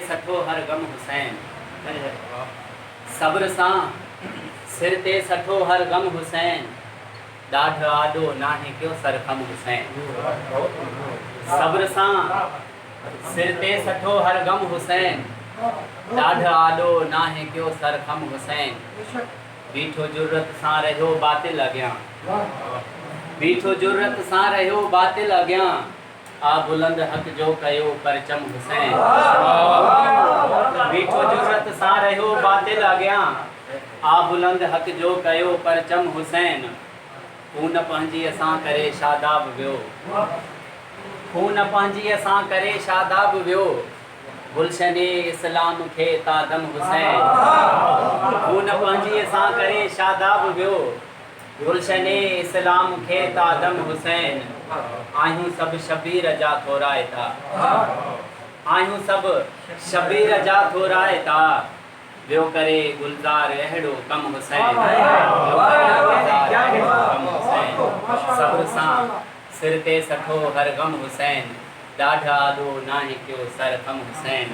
सठो हर गम हुसैन। सब्र सां सिर ते सठो हर गम हुसैन। ॾाढ आॾो नाहे क्यों सरखम हुसैन। सब्र सां सिर ते सठो हर गम हुसैन। ॾाढ आॾो नाहे क्यों सरखम हुसैन। बीठो जुर्रत सां रहियो बातिल अॻियां। बीठो जुर्रत सां रहियो बातिल अॻियां। आ बुलंद हक़ जो कयो परचम हुसैन। बीठो जुर्रत सां रहियो बातिल अॻियां। आ बुलंद हक़ जो कयो परचम हुसैन। खून पंहिंजीअ सां करे शादाब वियो। खून पंहिंजीअ सां करे शादाब वियो। गुलशन इस्लाम खे तादम हुसैन। खून पंहिंजीअ सां करे शादाब वियो। गुलशन इस्लाम खे तादम हुसैन। आहियूं सभु शबीर जा थोराइता। आहियूं सभु शबीर जा थोराइता। वियो करे गुलज़ार अहिड़ो कम हुसैन। सब्र सां सिर ते सठो हर गम हुसैन। ॾाढ आॾो नाहे क्यों सरखम हुसैन।